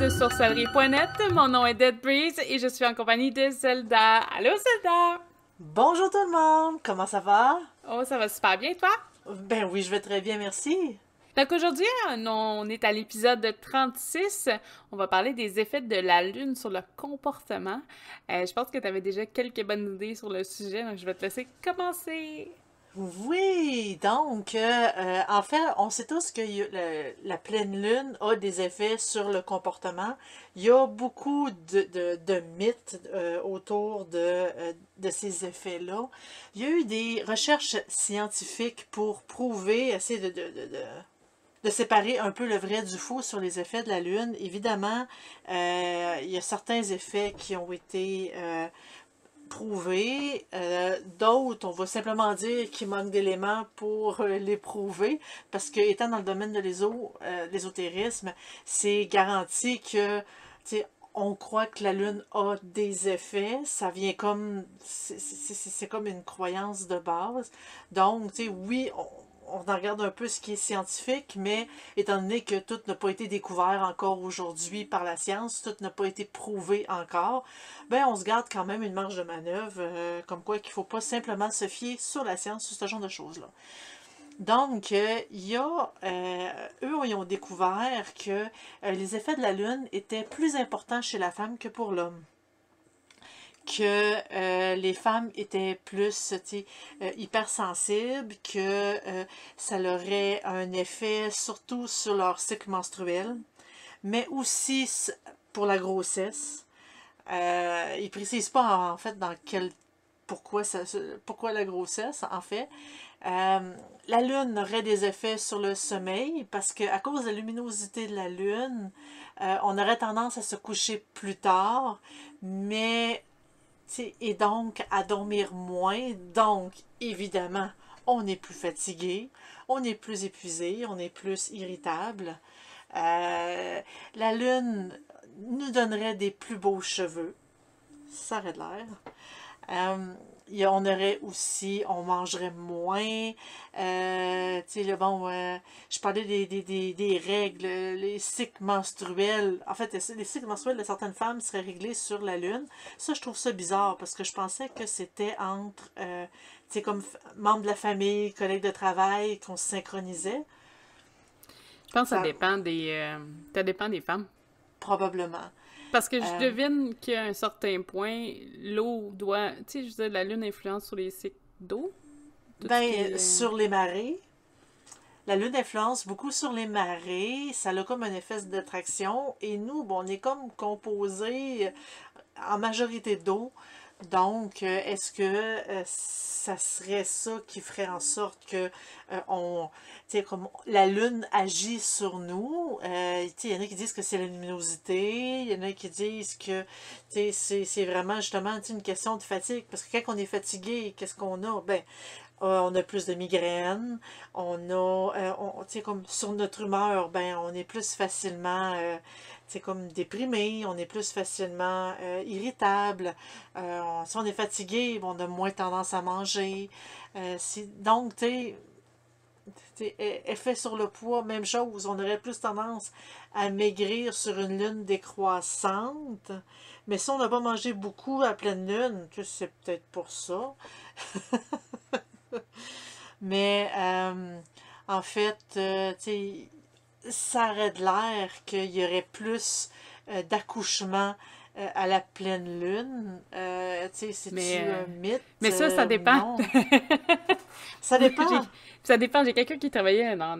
de sorcellerie.net. Mon nom est Dead Breeze et je suis en compagnie de Zelda. Allô Zelda! Bonjour tout le monde, comment ça va? Oh, ça va super bien, toi? Ben oui, je vais très bien, merci. Donc aujourd'hui, on est à l'épisode 36. On va parler des effets de la Lune sur le comportement. Je pense que tu avais déjà quelques bonnes idées sur le sujet, donc je vais te laisser commencer. Oui, donc, en fait, on sait tous que la pleine lune a des effets sur le comportement. Il y a beaucoup de mythes autour de ces effets-là. Il y a eu des recherches scientifiques pour prouver, essayer de séparer un peu le vrai du faux sur les effets de la Lune. Évidemment, il y a certains effets qui ont été prouvés, d'autres, on va simplement dire qu'il manque d'éléments pour les prouver, parce que étant dans le domaine de l'ésotérisme, c'est garanti que, tu sais, on croit que la Lune a des effets, ça vient comme, c'est comme une croyance de base. Donc, tu sais, oui, on en regarde un peu ce qui est scientifique, mais étant donné que tout n'a pas été découvert encore aujourd'hui par la science, tout n'a pas été prouvé encore, ben on se garde quand même une marge de manœuvre, comme quoi qu'il ne faut pas simplement se fier sur la science, sur ce genre de choses-là. Donc, il y a, eux, ils ont découvert que les effets de la Lune étaient plus importants chez la femme que pour l'homme, que les femmes étaient plus hypersensibles, que ça leur aurait un effet surtout sur leur cycle menstruel, mais aussi pour la grossesse. Ils ne précisent pas en fait dans quel pourquoi la grossesse en fait. La lune aurait des effets sur le sommeil parce qu'à cause de la luminosité de la lune, on aurait tendance à se coucher plus tard, mais et donc à dormir moins. Donc, évidemment, on est plus fatigué, on est plus épuisé, on est plus irritable. La lune nous donnerait des plus beaux cheveux. Ça aurait de l'air. On aurait aussi, on mangerait moins. Je parlais des règles, les cycles menstruels. En fait, les cycles menstruels de certaines femmes seraient réglés sur la Lune. Ça, je trouve ça bizarre parce que je pensais que c'était entre, comme membres de la famille, collègues de travail, qu'on se synchronisait. Je pense que Ça, ça dépend des femmes. probablement. Parce que je Euh, devine qu'à un certain point, l'eau doit... Tu sais, je veux dire, la Lune influence sur les cycles d'eau. Tout ce qui est... sur les marées, la Lune influence beaucoup sur les marées, ça a comme un effet d'attraction, et nous, bon, on est comme composé en majorité d'eau, donc est-ce que ça serait ça qui ferait en sorte que comme la Lune agit sur nous? Il y en a qui disent que c'est la luminosité, il y en a qui disent que c'est vraiment justement une question de fatigue, parce que quand on est fatigué, qu'est-ce qu'on a? Ben, on a plus de migraines, on a, comme sur notre humeur, ben, on est plus facilement, comme déprimé, on est plus facilement irritable. Si on est fatigué, on a moins tendance à manger. Donc, effet sur le poids, même chose, on aurait plus tendance à maigrir sur une lune décroissante. Mais si on n'a pas mangé beaucoup à pleine lune, c'est peut-être pour ça. Mais en fait, ça aurait de l'air qu'il y aurait plus d'accouchements à la pleine lune. C'est-tu Mais, un mythe? mais ça dépend. Non. Ça J'ai- dépend. Ça dépend. J'ai quelqu'un qui travaillait en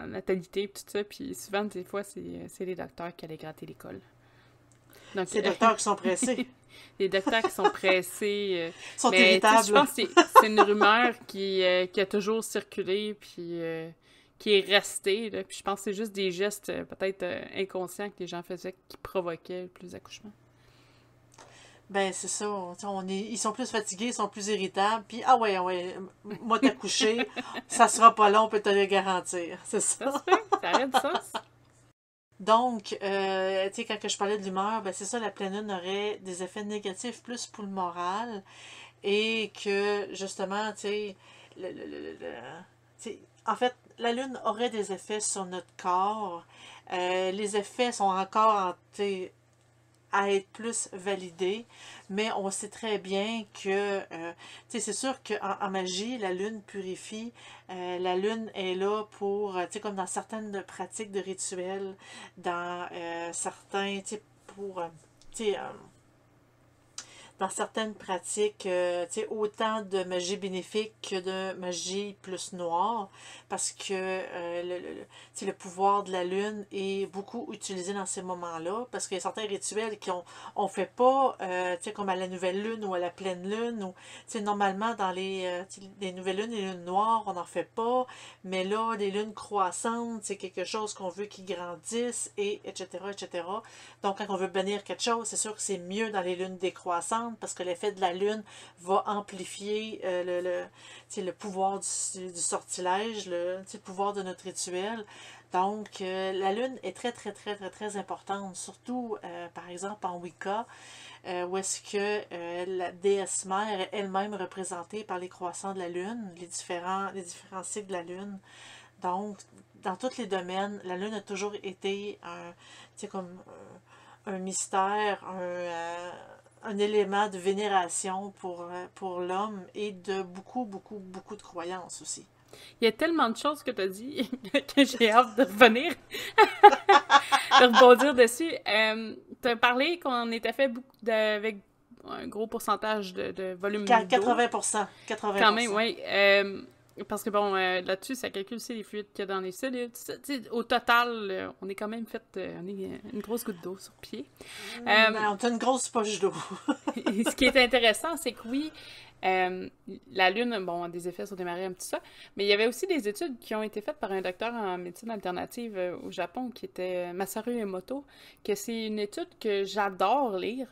natalité et tout ça, puis souvent, des fois, c'est les docteurs qui allaient gratter l'école. Donc, Ces docteurs qui sont pressés. les docteurs qui sont pressés. Sont Mais tu sais, je irritables. pense que c'est une rumeur qui a toujours circulé, puis qui est restée. Là. Puis je pense que c'est juste des gestes peut-être inconscients que les gens faisaient qui provoquaient plus d'accouchements. Ben, c'est ça. Ils sont plus fatigués, ils sont plus irritables. Puis, ah ouais, moi t'as couché, ça sera pas long, on peut te le garantir. C'est Ça se ça. fait? Ça aurait du sens? Donc, quand que je parlais de l'humeur, ben c'est ça, la pleine lune aurait des effets négatifs plus pour le moral et que, justement, le- le- le- le- en fait, la Lune aurait des effets sur notre corps. Les effets sont encore à être plus validés, mais on sait très bien que, c'est sûr qu'en magie, la Lune purifie. La Lune est là pour, comme dans certaines pratiques de rituels, dans certains, pour, tu sais, dans certaines pratiques, autant de magie bénéfique que de magie plus noire, parce que le pouvoir de la lune est beaucoup utilisé dans ces moments-là, parce qu'il y a certains rituels on fait pas, comme à la nouvelle lune ou à la pleine lune, ou normalement dans les nouvelles lunes et les lunes noires, on n'en fait pas, mais là, les lunes croissantes, c'est quelque chose qu'on veut qui grandisse, et etc., etc. Donc, quand on veut bénir quelque chose, c'est sûr que c'est mieux dans les lunes décroissantes, parce que l'effet de la lune va amplifier le pouvoir du sortilège, le pouvoir de notre rituel. Donc, la lune est très, très, très, très, très importante, surtout, par exemple, en Wicca, où est-ce que la déesse mère est elle-même représentée par les croissants de la lune, les différents cycles de la lune. Donc, dans tous les domaines, la lune a toujours été un mystère, un élément de vénération pour l'homme et de beaucoup, beaucoup, beaucoup de croyances aussi. Il y a tellement de choses que tu as dit que j'ai hâte de revenir, de rebondir dessus. Tu as parlé qu'on était fait avec un gros pourcentage de volume d'eau. 80%. Quand même, oui. Parce que bon, là-dessus, ça calcule aussi les fluides qu'il y a dans les cellules. Au total, on est quand même fait on est une grosse goutte d'eau sur pied. On a une grosse poche d'eau. Ce qui est intéressant, c'est que oui, la Lune, bon, a des effets sur des marées, un petit ça, mais il y avait aussi des études qui ont été faites par un docteur en médecine alternative au Japon, qui était Masaru Emoto, que c'est une étude que j'adore lire,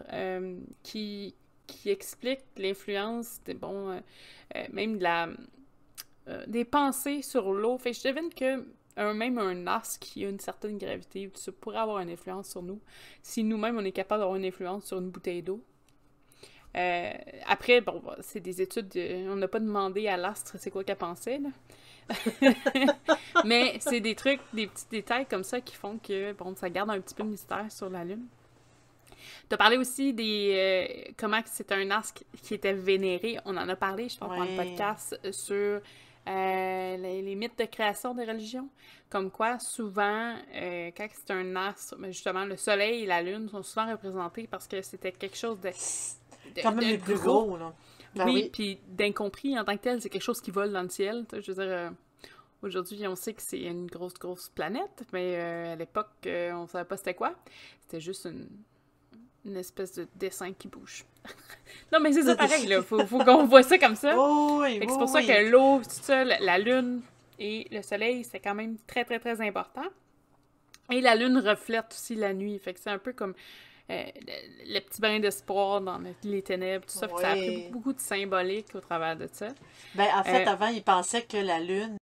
qui explique l'influence même des pensées sur l'eau. Fait que je devine que même un asque qui a une certaine gravité, tout ça pourrait avoir une influence sur nous, si nous-mêmes on est capable d'avoir une influence sur une bouteille d'eau. Après, bon, c'est des études, on n'a pas demandé à l'astre c'est quoi qu'elle pensait, là. Mais c'est des trucs, des petits détails comme ça qui font que, bon, ça garde un petit peu de mystère sur la Lune. Tu as parlé aussi comment c'est un astre qui était vénéré. On en a parlé, je pense, dans le podcast sur les mythes de création des religions. Comme quoi, souvent, quand c'est un astre, justement, le soleil et la lune sont souvent représentés parce que c'était quelque chose de quand même les plus gros, là. Ben oui, puis d'incompris en tant que tel, c'est quelque chose qui vole dans le ciel. Je veux dire, aujourd'hui, on sait que c'est une grosse, grosse planète, mais à l'époque, on savait pas c'était quoi. C'était juste une espèce de dessin qui bouge. Non, mais c'est ça pareil, là. Faut qu'on voit ça comme ça. Oui, c'est pour ça que l'eau, tout ça, la lune et le soleil, c'est quand même très, très, très important. Et la lune reflète aussi la nuit. Fait que c'est un peu comme le petit brin d'espoir dans les ténèbres, tout ça. Fait que ça a pris beaucoup, beaucoup de symbolique au travers de ça. Ben, en fait, avant, ils pensaient que la lune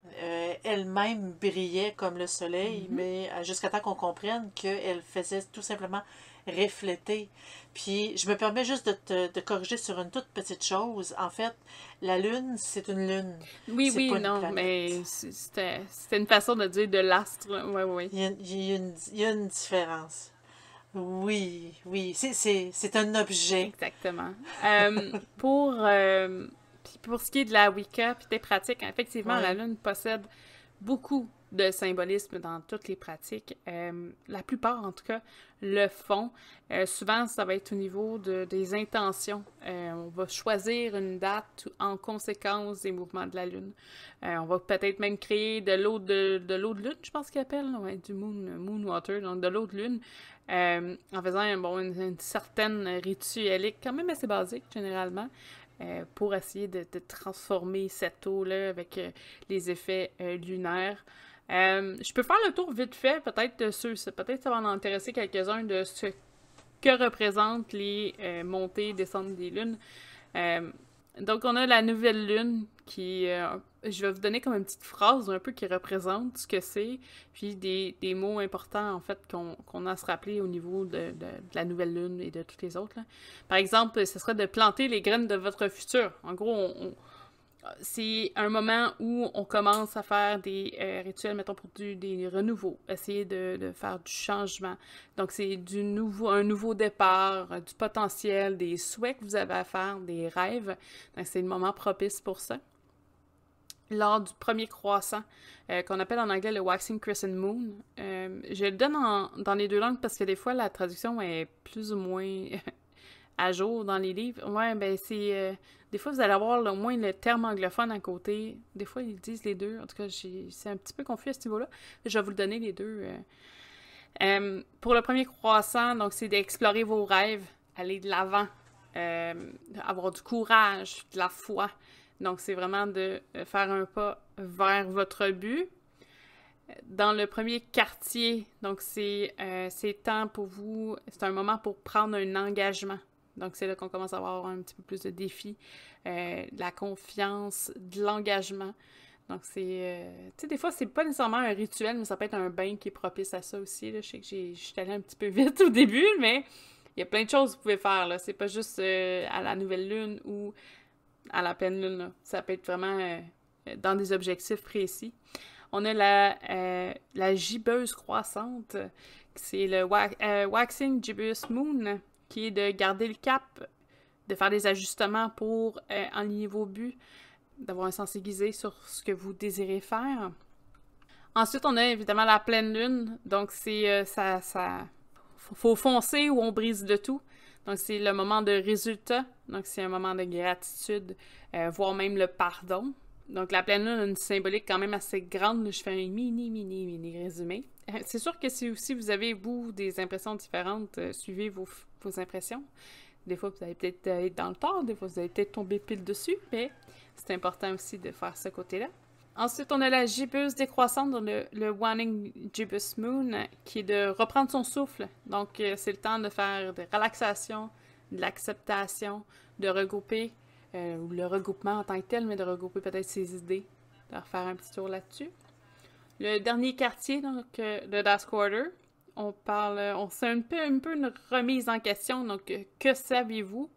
elle-même brillait comme le soleil, mais jusqu'à temps qu'on comprenne qu'elle faisait tout simplement refléter. Puis, je me permets juste de te corriger sur une toute petite chose. En fait, la lune, c'est une lune. Oui, oui, non, mais c'était une façon de dire de l'astre. Oui, oui. Il y a une différence. Oui, oui, c'est un objet. Exactement. Pour ce qui est de la Wicca puis des pratiques, effectivement, la Lune possède beaucoup de symbolisme dans toutes les pratiques. La plupart, en tout cas, le font. Souvent, ça va être au niveau des intentions. On va choisir une date en conséquence des mouvements de la Lune. On va peut-être même créer de l'eau de Lune, je pense qu'ils appellent, du moon water, donc de l'eau de Lune. En faisant une certaine rituelique, quand même assez basique, généralement, pour essayer de transformer cette eau-là avec les effets lunaires. Je peux faire le tour vite fait, peut-être peut-être ça va en intéresser quelques-uns de ce que représentent les montées et descentes des lunes. Donc, on a la nouvelle lune qui... je vais vous donner comme une petite phrase un peu qui représente ce que c'est, puis des mots importants, en fait, qu'on a à se rappeler au niveau de la nouvelle lune et de toutes les autres, là. Par exemple, ce serait de planter les graines de votre futur. En gros, c'est un moment où on commence à faire des rituels, mettons, pour des renouveaux, essayer de faire du changement. Donc, c'est un nouveau départ, du potentiel, des souhaits que vous avez à faire, des rêves. Donc, c'est le moment propice pour ça. Lors du premier croissant, qu'on appelle en anglais le Waxing Crescent Moon. Je le donne dans les deux langues parce que des fois, la traduction est plus ou moins à jour dans les livres. Ouais, ben c'est... des fois, vous allez avoir au moins le terme anglophone à côté. Des fois, ils disent les deux. En tout cas, c'est un petit peu confus à ce niveau-là. Je vais vous le donner les deux. Pour le premier croissant, donc c'est d'explorer vos rêves, aller de l'avant, avoir du courage, de la foi. Donc, c'est vraiment de faire un pas vers votre but. Dans le premier quartier, donc c'est temps pour vous, c'est un moment pour prendre un engagement. Donc, c'est là qu'on commence à avoir un petit peu plus de défis, de la confiance, de l'engagement. Donc, c'est... tu sais, des fois, c'est pas nécessairement un rituel, mais ça peut être un bain qui est propice à ça aussi. Là. Je sais que je suis allée un petit peu vite au début, mais il y a plein de choses que vous pouvez faire. Là. C'est pas juste à la nouvelle lune ou à la pleine lune. Là. Ça peut être vraiment dans des objectifs précis. On a la gibbeuse croissante, c'est le Waxing Gibbous Moon, qui est de garder le cap, de faire des ajustements pour enligner vos buts, d'avoir un sens aiguisé sur ce que vous désirez faire. Ensuite, on a évidemment la pleine lune, donc c'est faut foncer ou on brise le tout. Donc, c'est le moment de résultat, donc c'est un moment de gratitude, voire même le pardon. Donc, la pleine lune a une symbolique quand même assez grande. Je fais un mini résumé. C'est sûr que si aussi vous avez, vous, des impressions différentes, suivez vos impressions. Des fois, vous allez peut-être être dans le tort, des fois, vous allez peut-être tomber pile dessus, mais c'est important aussi de faire ce côté-là. Ensuite, on a la gibbeuse décroissante, dans le Waning Gibbous Moon, qui est de reprendre son souffle. Donc, c'est le temps de faire de relaxation, de l'acceptation, de regrouper, ou le regroupement en tant que tel, mais de regrouper peut-être ses idées, de refaire un petit tour là-dessus. Le dernier quartier, donc, le Dusk Quarter, c'est un peu une remise en question, donc, que savez-vous?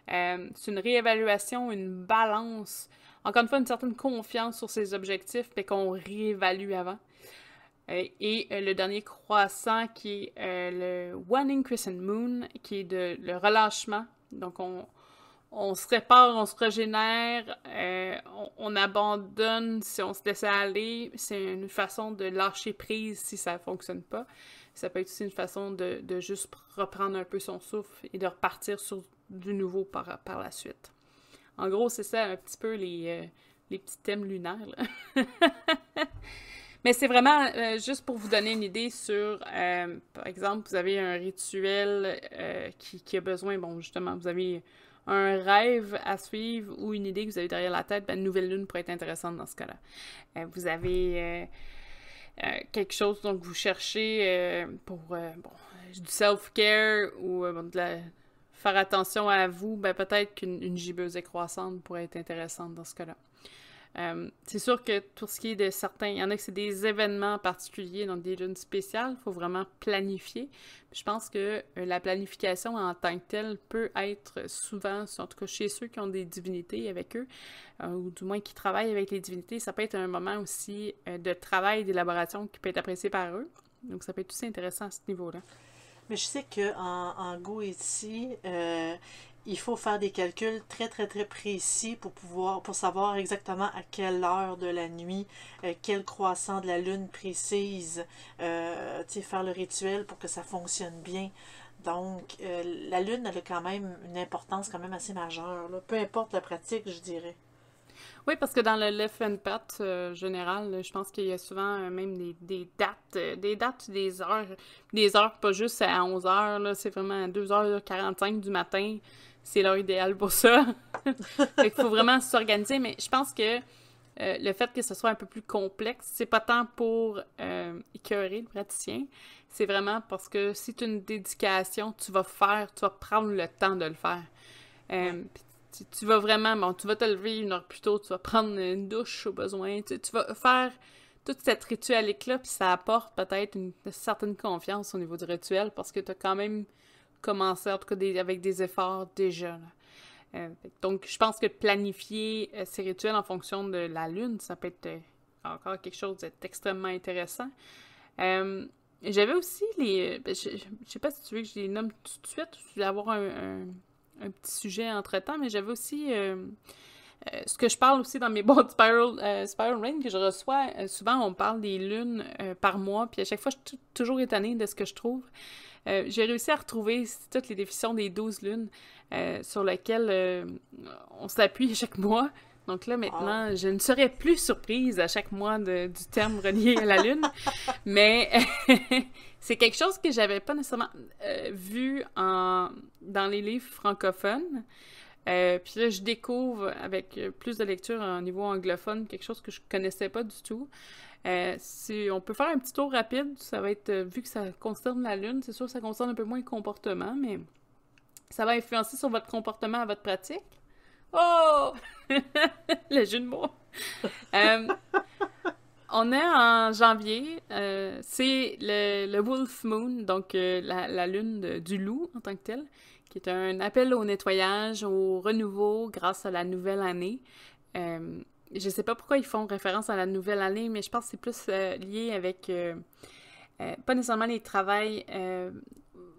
C'est une réévaluation, une balance, encore une fois, une certaine confiance sur ses objectifs, mais qu'on réévalue avant. Et le dernier croissant qui est le Waning Crescent Moon, qui est le relâchement. Donc, on se répare, on se régénère, on abandonne si on se laisse aller. C'est une façon de lâcher prise si ça ne fonctionne pas. Ça peut être aussi une façon de juste reprendre un peu son souffle et de repartir sur du nouveau par la suite. En gros, c'est ça un petit peu les petits thèmes lunaires. Mais c'est vraiment juste pour vous donner une idée sur, par exemple, vous avez un rituel qui a besoin, bon, justement, vous avez un rêve à suivre ou une idée que vous avez derrière la tête, une nouvelle lune pourrait être intéressante dans ce cas-là. Vous avez quelque chose donc vous cherchez pour du self-care ou faire attention à vous, peut-être qu'une gibbeuse décroissante pourrait être intéressante dans ce cas-là. C'est sûr que tout ce qui est de certains, il y en a que c'est des événements particuliers, donc des lunes spéciales, il faut vraiment planifier. Puis je pense que la planification en tant que telle peut être souvent, en tout cas chez ceux qui ont des divinités avec eux, ou du moins qui travaillent avec les divinités, ça peut être un moment aussi de travail, d'élaboration qui peut être apprécié par eux. Donc ça peut être aussi intéressant à ce niveau-là. Mais je sais qu'en Go ici, il faut faire des calculs très très très précis pour savoir exactement à quelle heure de la nuit, quel croissant de la lune précise, faire le rituel pour que ça fonctionne bien. Donc, la lune, elle a quand même une importance quand même assez majeure, là. Peu importe la pratique, je dirais. Oui, parce que dans le Left and Pat général, là, je pense qu'il y a souvent même des dates, des heures pas juste à 11 heures, là, c'est vraiment à 2h45 du matin, c'est l'heure idéale pour ça. Fait qu'il faut vraiment s'organiser, mais je pense que le fait que ce soit un peu plus complexe, c'est pas tant pour écœurer le praticien, c'est vraiment parce que si tu as une dédication, tu vas prendre le temps de le faire. Tu vas vraiment, tu vas te lever 1 heure plus tôt, tu vas prendre une douche au besoin, tu vas faire toute cette ritualité-là, puis ça apporte peut-être une certaine confiance au niveau du rituel, parce que tu as quand même commencé, en tout cas, avec des efforts déjà. Donc, je pense que planifier ces rituels en fonction de la lune, ça peut être encore quelque chose d'extrêmement intéressant. J'avais aussi je sais pas si tu veux que je les nomme tout de suite ou si tu veux avoir un petit sujet entre-temps, mais j'avais aussi... ce que je parle aussi dans mes boîtes Spiral Rain que je reçois, souvent on parle des lunes par mois, puis à chaque fois je suis toujours étonnée de ce que je trouve. J'ai réussi à retrouver toutes les définitions des 12 lunes sur lesquelles on s'appuie chaque mois. Donc là, maintenant, je ne serai plus surprise à chaque mois du terme relié à la lune, mais c'est quelque chose que j'avais pas nécessairement vu dans les livres francophones. Puis là, je découvre avec plus de lecture au niveau anglophone, quelque chose que je connaissais pas du tout. On peut faire un petit tour rapide, ça va être, vu que ça concerne la lune, c'est sûr que ça concerne un peu moins le comportement, mais ça va influencer sur votre comportement à votre pratique. Oh! Le jeu de mots! On est en janvier, c'est le Wolf Moon, donc la lune du loup en tant que telle, qui est un appel au nettoyage, au renouveau grâce à la nouvelle année. Je sais pas pourquoi ils font référence à la nouvelle année, mais je pense que c'est plus lié avec, pas nécessairement les travails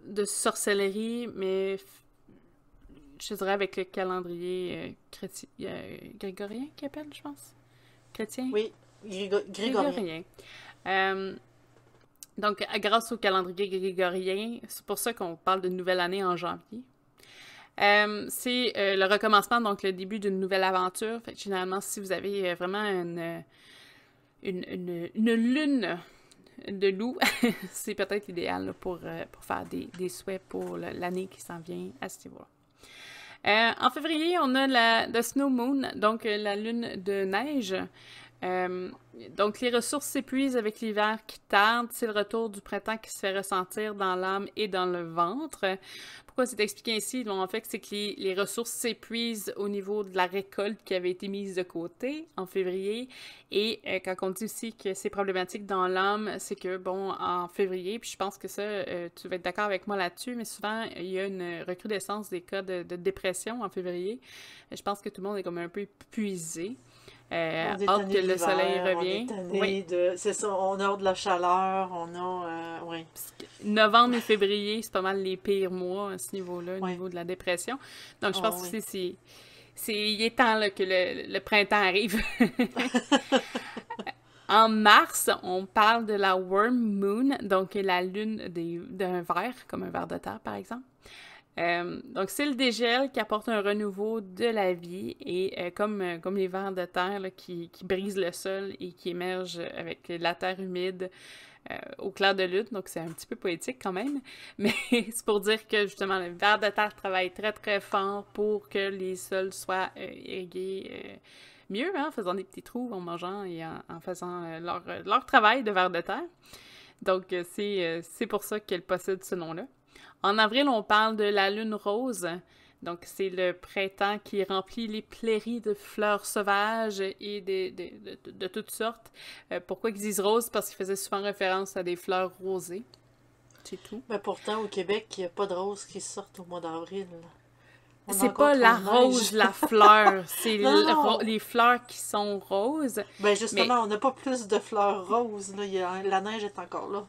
de sorcellerie, mais je dirais avec le calendrier grégorien qu'ils appellent, je pense. Chrétien? Oui, grégorien. Donc, grâce au calendrier grégorien, c'est pour ça qu'on parle de nouvelle année en janvier. C'est le recommencement, donc le début d'une nouvelle aventure. Fait que généralement, si vous avez vraiment une lune de loup, c'est peut-être l'idéal là, pour faire des souhaits pour l'année qui s'en vient à ce niveau-là. En février, on a la Snow Moon, donc la lune de neige. Donc, les ressources s'épuisent avec l'hiver qui tarde. C'est le retour du printemps qui se fait ressentir dans l'âme et dans le ventre. Pourquoi c'est expliqué ainsi? En fait, c'est que les ressources s'épuisent au niveau de la récolte qui avait été mise de côté en février. Et quand on dit aussi que c'est problématique dans l'âme, c'est que, bon, en février, puis je pense que ça, tu vas être d'accord avec moi là-dessus, mais souvent, il y a une recrudescence des cas de dépression en février. Je pense que tout le monde est comme un peu épuisé. Hâte que le soleil revient. Oui. C'est ça, on a de la chaleur, on a... oui. Novembre et février, c'est pas mal les pires mois à ce niveau-là, au niveau de la dépression. Donc, je pense que il est temps là, que le printemps arrive. En mars, on parle de la Worm Moon, donc la lune d'un ver, comme un ver de terre, par exemple. Donc, c'est le dégel qui apporte un renouveau de la vie et comme les vers de terre là, qui brisent le sol et qui émergent avec la terre humide au clair de lune. Donc, c'est un petit peu poétique quand même. Mais c'est pour dire que justement, le ver de terre travaille très très fort pour que les sols soient irrigués mieux, hein, en faisant des petits trous, en mangeant et en faisant leur travail de ver de terre. Donc, c'est pour ça qu'elle possède ce nom-là. En avril, on parle de la lune rose. Donc, c'est le printemps qui remplit les prairies de fleurs sauvages et de toutes sortes. Pourquoi ils disent rose? Parce qu'ils faisaient souvent référence à des fleurs rosées. C'est tout. Mais pourtant, au Québec, il n'y a pas de roses qui sortent au mois d'avril. C'est pas la rose, la fleur. C'est les fleurs qui sont roses. Ben justement, on n'a pas plus de fleurs roses. Là. La neige est encore là.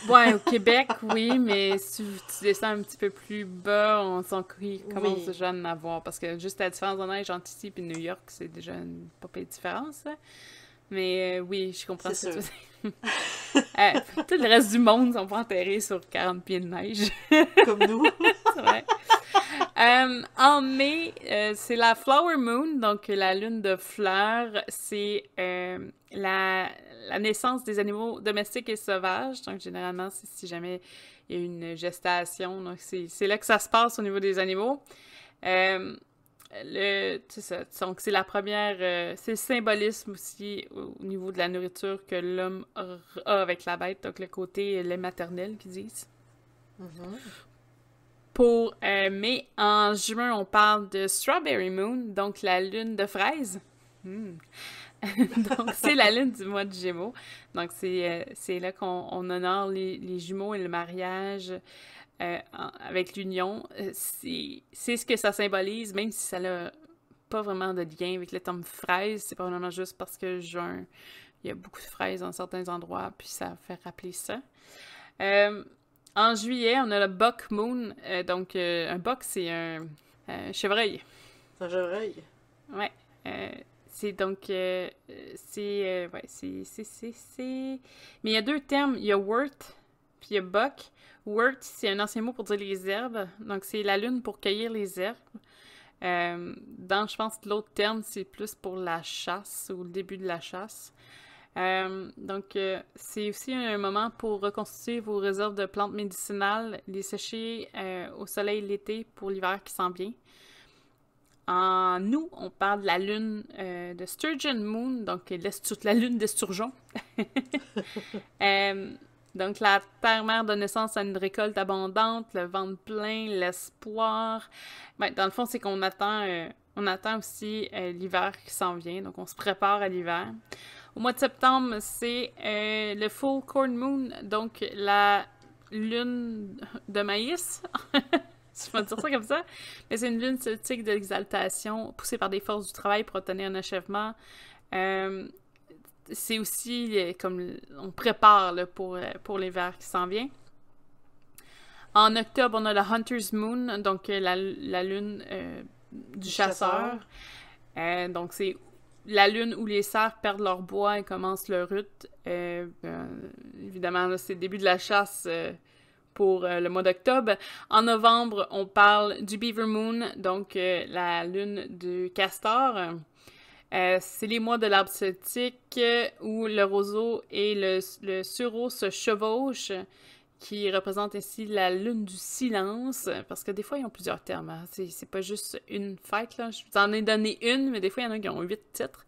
Ouais, au Québec, oui, mais si tu descends un petit peu plus bas, on commence déjà à en avoir. Parce que juste la différence de neige entre ici et New York, c'est déjà une pas pire différence. Là. Mais oui, je comprends ce que tu veux dire. Tout le reste du monde sont pas enterrés sur 40 pieds de neige. Comme nous. C'est vrai. En mai, c'est la Flower Moon, donc la lune de fleurs. C'est la naissance des animaux domestiques et sauvages. Donc, généralement, c'est si jamais il y a une gestation. Donc, c'est là que ça se passe au niveau des animaux. C'est ça. Donc, c'est la première... c'est le symbolisme aussi au niveau de la nourriture que l'homme a avec la bête. Donc, le côté lait maternel, qu'ils disent. Mais en juin, on parle de Strawberry Moon, donc la lune de fraise. Donc, c'est la lune du mois de Gémeaux. Donc, c'est là qu'on honore les jumeaux et le mariage. avec l'union, c'est ce que ça symbolise, même si ça n'a pas vraiment de lien avec le terme fraise, c'est probablement juste parce que juin, il y a beaucoup de fraises dans certains endroits, puis ça fait rappeler ça. En juillet, on a le Buck Moon. Donc, un buck, c'est un chevreuil. C'est un chevreuil. Ouais. C'est donc... ouais, c'est... Mais il y a deux termes. Il y a wort, puis il y a buck. Wort, c'est un ancien mot pour dire les herbes. Donc, c'est la lune pour cueillir les herbes. Je pense que l'autre terme, c'est plus pour la chasse, ou le début de la chasse. C'est aussi un moment pour reconstituer vos réserves de plantes médicinales, les sécher au soleil l'été pour l'hiver qui s'en vient. En août, on parle de la lune de Sturgeon Moon, donc la lune d'esturgeon. Donc, la terre-mère donne naissance à une récolte abondante, le ventre plein, l'espoir. Ben, dans le fond, c'est qu'on attend aussi l'hiver qui s'en vient, donc on se prépare à l'hiver. Au mois de septembre, c'est le Full Corn Moon, donc la lune de maïs. Je vais dire ça comme ça. Mais c'est une lune celtique d'exaltation poussée par des forces du travail pour obtenir un achèvement. C'est aussi comme on prépare là, pour l'hiver qui s'en vient. En octobre, on a la Hunter's Moon, donc la lune du chasseur. Donc c'est la lune où les cerfs perdent leur bois et commencent leur rut. Évidemment, là, c'est le début de la chasse pour le mois d'octobre. En novembre, on parle du Beaver Moon, donc la lune du castor. C'est les mois de l'arbre celtique où le roseau et le sureau se chevauchent, qui représente ainsi la lune du silence, parce que des fois, ils ont plusieurs termes. Hein. C'est pas juste une fête, là. Je vous en ai donné une, mais des fois, il y en a qui ont 8 titres.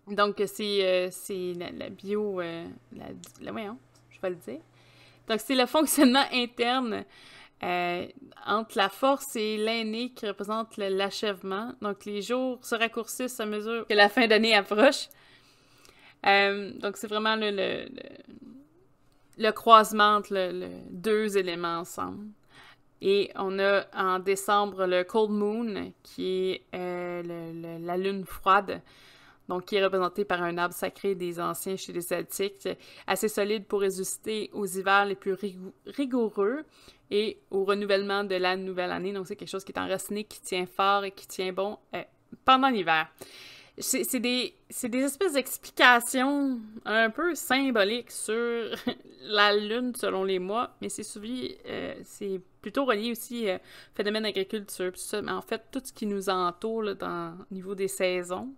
Donc, c'est la bio... voyons, je vais le dire. Donc, c'est le fonctionnement interne entre la force et l'aîné qui représente l'achèvement. Donc, les jours se raccourcissent à mesure que la fin d'année approche. Donc, c'est vraiment le croisement entre deux éléments ensemble. Et on a en décembre le Cold Moon, qui est la lune froide, donc qui est représentée par un arbre sacré des anciens chez les Celtiques, assez solide pour résister aux hivers les plus rigoureux et au renouvellement de la nouvelle année. Donc c'est quelque chose qui est enraciné, qui tient fort et qui tient bon pendant l'hiver. C'est des espèces d'explications un peu symboliques sur la lune selon les mois, mais c'est plutôt relié aussi au phénomène d'agriculture, tout ça, mais en fait, tout ce qui nous entoure là, au niveau des saisons.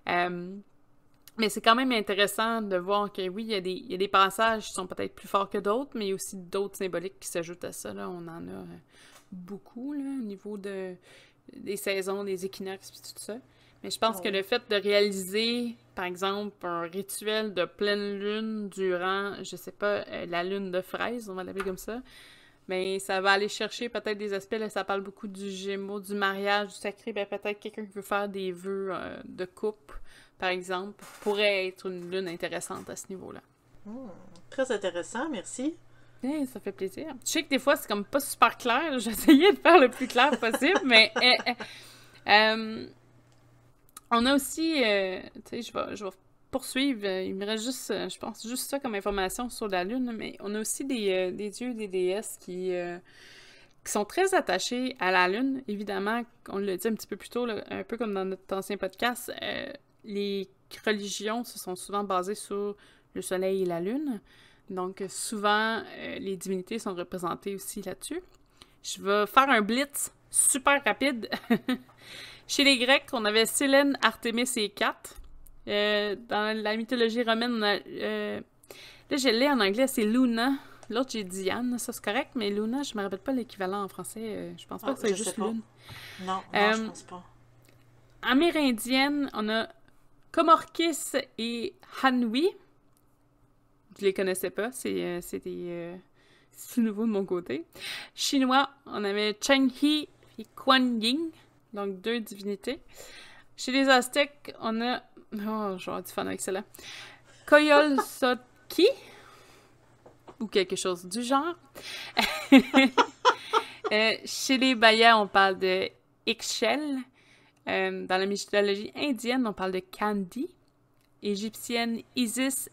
Mais c'est quand même intéressant de voir que oui, il y a des passages qui sont peut-être plus forts que d'autres, mais il y a aussi d'autres symboliques qui s'ajoutent à ça. Là. On en a beaucoup là, au niveau des saisons, des équinoxes et tout ça. Mais je pense que le fait de réaliser, par exemple, un rituel de pleine lune durant, je sais pas, la lune de fraise, on va l'appeler comme ça, mais ça va aller chercher peut-être des aspects, là, ça parle beaucoup du Gémeaux, du mariage, du sacré, ben peut-être quelqu'un qui veut faire des vœux de couple, par exemple, pourrait être une lune intéressante à ce niveau-là. Très intéressant, merci. Ça fait plaisir. Je sais que des fois, c'est comme pas super clair, j'essayais de faire le plus clair possible, mais... on a aussi, tu sais, je vais poursuivre, il me reste juste, je pense, juste ça comme information sur la Lune, mais on a aussi des dieux, des déesses qui sont très attachés à la Lune, évidemment, on l'a dit un petit peu plus tôt, là, un peu comme dans notre ancien podcast, les religions se sont souvent basées sur le Soleil et la Lune, donc souvent, les divinités sont représentées aussi là-dessus. Je vais faire un blitz super rapide. Chez les Grecs, on avait Célène, Artémis et Hécate. Dans la mythologie romaine, on a... là, je l'ai en anglais, c'est Luna. L'autre, j'ai Diane, ça c'est correct, mais Luna, je me rappelle pas l'équivalent en français. Je pense pas que c'est juste Lune. Non, je pense pas. Amérindienne, on a Comorkis et Hanwi. Je les connaissais pas, c'est tout nouveau de mon côté. Chinois, on avait Chenghi et Kuan Yin. Donc, 2 divinités. Chez les Aztèques, on a... Oh, je vais avoir du fun avec celle-là. Coyolxauhqui. ou quelque chose du genre. Chez les Mayas, on parle de Ixchel. Dans la mythologie indienne, on parle de Kandi. Égyptienne, Isis,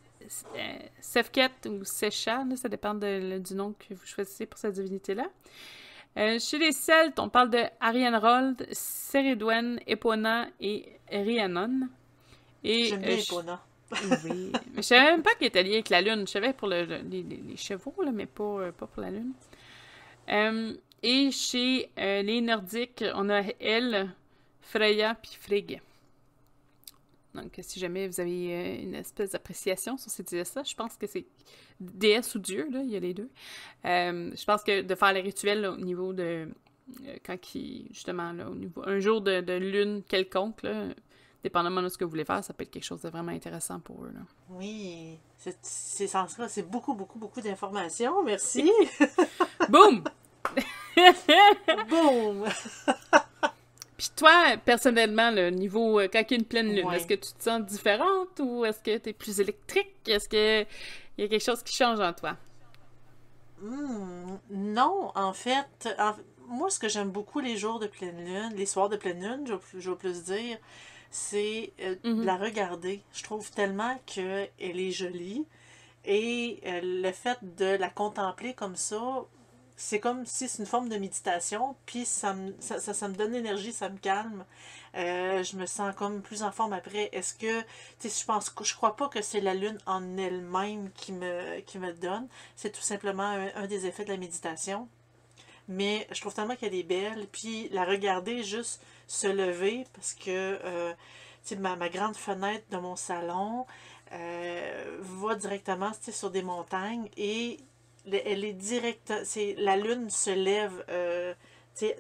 Sefket ou Secha, là, ça dépend du nom que vous choisissez pour cette divinité-là. Chez les Celtes, on parle de Arianrhod, Ceridwen, Epona et Rhiannon. J'aime bien Epona. Oui. Mais je savais même pas qu'il était lié avec la Lune. Je savais pour les chevaux, là, mais pas pour la Lune. Et chez les Nordiques, on a Elle, Freya puis Frigg. Donc, si jamais vous avez une espèce d'appréciation sur ces déesses-là, je pense que c'est déesse ou dieu, là, il y a les deux. Je pense que de faire les rituels là, au niveau de... justement, là, au niveau... Un jour de lune quelconque, là, dépendamment de ce que vous voulez faire, ça peut être quelque chose de vraiment intéressant pour eux. Là. Oui, c'est beaucoup, beaucoup, beaucoup d'informations. Merci. Boum! Boum! Puis toi, personnellement, le niveau, quand il y a une pleine lune, Ouais. est-ce que tu te sens différente ou est-ce que tu es plus électrique? Est-ce qu'il y a quelque chose qui change en toi? Non, en fait, moi, ce que j'aime beaucoup les jours de pleine lune, les soirs de pleine lune, je vais plus dire, c'est de la regarder. Je trouve tellement qu'elle est jolie et le fait de la contempler comme ça, c'est comme si c'est une forme de méditation, puis ça me donne l'énergie, ça me calme. Je me sens comme plus en forme après. Est-ce que, tu sais, je crois pas que c'est la lune en elle-même qui me donne. C'est tout simplement un des effets de la méditation. Mais je trouve tellement qu'elle est belle. Puis la regarder juste se lever, parce que, tu sais, ma grande fenêtre de mon salon va directement, tu sais, sur des montagnes et elle est directe. La lune se lève, tu sais,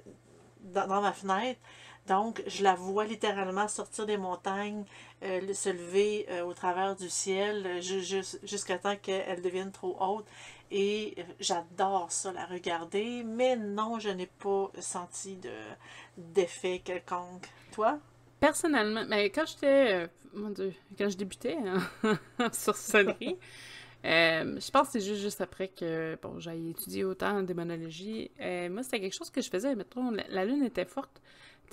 dans ma fenêtre. Donc, je la vois littéralement sortir des montagnes, se lever au travers du ciel, jusqu'à temps qu'elle devienne trop haute. Et j'adore ça, la regarder. Mais non, je n'ai pas senti d'effet quelconque. Toi? Personnellement, mais quand j'étais, mon Dieu, quand je débutais en sorcellerie, je pense que c'est juste après que, bon, j'ai étudié autant en démonologie. Moi, c'était quelque chose que je faisais, mettons, la lune était forte.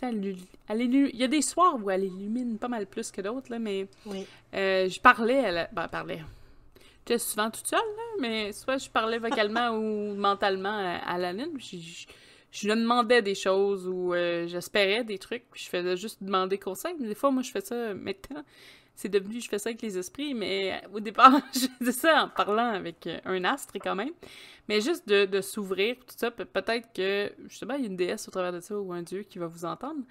Il y a des soirs où elle illumine pas mal plus que d'autres, là, mais Oui. je parlais, parlais. J'étais souvent toute seule, là, mais soit je parlais vocalement ou mentalement à la lune. Je lui demandais des choses ou j'espérais des trucs, puis je faisais juste demander conseil. Mais des fois, moi, je fais ça maintenant. C'est devenu, je fais ça avec les esprits, mais au départ, je faisais ça en parlant avec un astre quand même. Mais juste de s'ouvrir, tout ça, peut-être que, justement, il y a une déesse au travers de ça ou un dieu qui va vous entendre.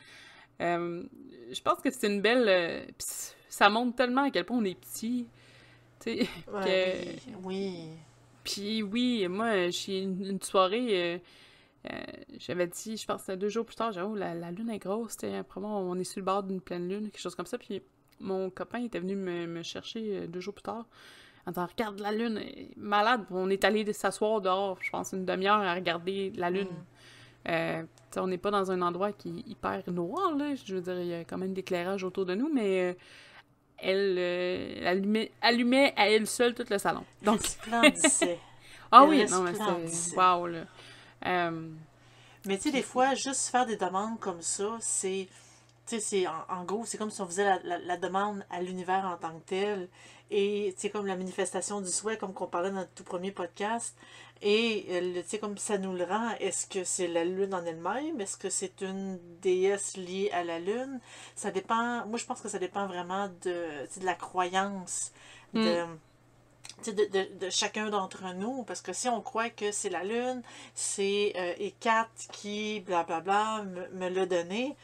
Je pense que c'est une belle... ça montre tellement à quel point on est petit, tu sais, Ouais, oui. Puis oui, moi, j'ai une soirée... j'avais dit, je pense que 2 jours plus tard, j'ai dit, oh, la lune est grosse, après moi, on est sur le bord d'une pleine lune, quelque chose comme ça, puis mon copain était venu me chercher 2 jours plus tard, en disant, regarde la lune, elle est malade, on est allé s'asseoir dehors, je pense, une demi-heure à regarder la lune. On n'est pas dans un endroit qui est hyper noir, là, je veux dire, il y a quand même d'éclairage autour de nous, mais elle allumait à elle seule tout le salon. Donc, Splendissait. ah Elle oui, non, mais resplendissait. c'était... Wow, là. Mais tu sais, des fois, juste faire des demandes comme ça, c'est. Tu sais, en gros, c'est comme si on faisait la demande à l'univers en tant que tel. Et tu sais, comme la manifestation du souhait, comme qu'on parlait dans notre tout premier podcast. Et tu sais, comme ça nous le rend, est-ce que c'est la lune en elle-même? Est-ce que c'est une déesse liée à la lune? Ça dépend. Moi, je pense que ça dépend vraiment de la croyance de. Tu sais, de chacun d'entre nous, parce que si on croit que c'est la lune, c'est Hécate qui, blablabla, me l'a donné,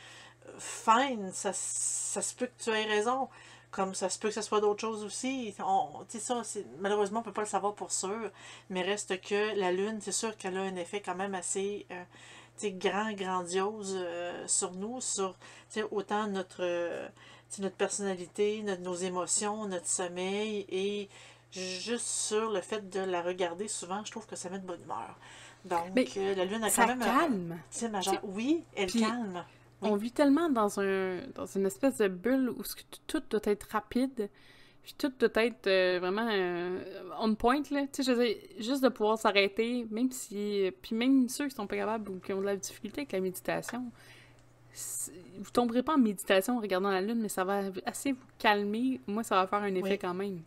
fine, ça se peut que tu aies raison, comme ça se peut que ce soit d'autres choses aussi. Tu sais, ça, malheureusement, on peut pas le savoir pour sûr, mais reste que la lune, c'est sûr qu'elle a un effet quand même assez tu sais, grandiose sur nous, sur tu sais, autant notre personnalité, nos émotions, notre sommeil, et juste sur le fait de la regarder, souvent, je trouve que ça met de bonne humeur. Donc, Mais la lune a ça quand même calme. c'est majeur. Oui, elle Puis, calme. Oui. on vit tellement dans une espèce de bulle où tout doit être rapide. Puis tout doit être vraiment on point, là. Tu sais, je veux dire, juste de pouvoir s'arrêter, même si... Puis même ceux qui sont pas capables ou qui ont de la difficulté avec la méditation, vous tomberez pas en méditation en regardant la lune, mais ça va assez vous calmer. Moi, ça va faire un effet Oui, quand même.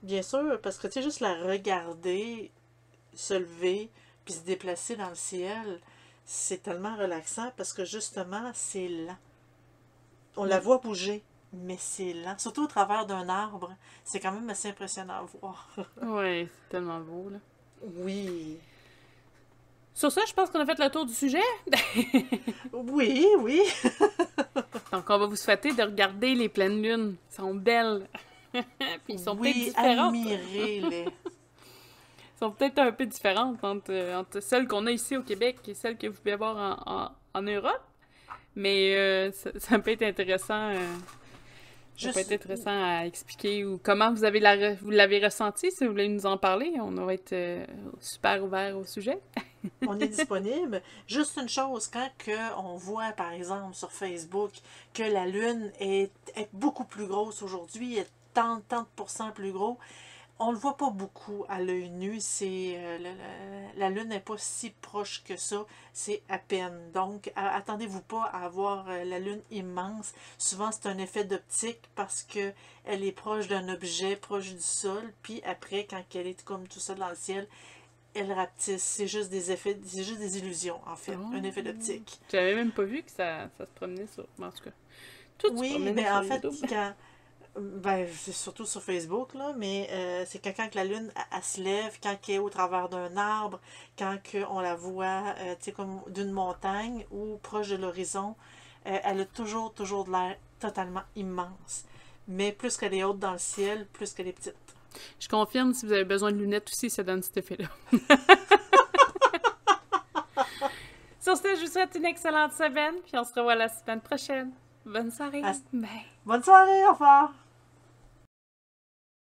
bien sûr, parce que tu sais, juste la regarder, se lever, puis se déplacer dans le ciel, c'est tellement relaxant parce que justement, c'est lent. On la Mm. voit bouger, mais c'est lent. Surtout au travers d'un arbre. C'est quand même assez impressionnant à voir. Ouais, c'est tellement beau, là. Oui. Sur ça, je pense qu'on a fait le tour du sujet. Oui, oui. Donc, on va vous souhaiter de regarder les pleines lunes. Elles sont belles. Puis, ils sont peut-être Oui, différentes. admirez-les. Elles sont peut-être un peu différentes entre celles qu'on a ici au Québec et celles que vous pouvez avoir en Europe. Mais ça peut être intéressant. Ça peut être Juste, intéressant à expliquer ou comment vous l'avez ressenti. Si vous voulez nous en parler, on va être super ouvert au sujet. on est disponible. Juste une chose, quand on voit, par exemple, sur Facebook, que la Lune est beaucoup plus grosse aujourd'hui, est tant de pourcents plus gros, on le voit pas beaucoup à l'œil nu. La Lune n'est pas si proche que ça. C'est à peine. Donc, attendez-vous pas à avoir la Lune immense. Souvent, c'est un effet d'optique parce que elle est proche d'un objet, proche du sol. Puis après, quand elle est comme tout seul dans le ciel, elle rapetisse. C'est juste des effets, c'est juste des illusions, en fait. Oh. Un effet d'optique. J'avais même pas vu que ça se promenait sur... En tout cas, tout se Oui, promenait mais sur en fait, YouTube. quand, ben, c'est surtout sur Facebook, là, mais c'est quand la lune, elle se lève, quand elle est au travers d'un arbre, quand on la voit, tu sais, comme d'une montagne ou proche de l'horizon, elle a toujours de l'air totalement immense. Mais plus qu'elle est haute dans le ciel, plus qu'elle est petite. Je confirme, si vous avez besoin de lunettes aussi, ça donne cet effet-là. Sur ce, je vous souhaite une excellente semaine, puis on se revoit la semaine prochaine. Bonne soirée. À- Bye. Bonne soirée, au revoir!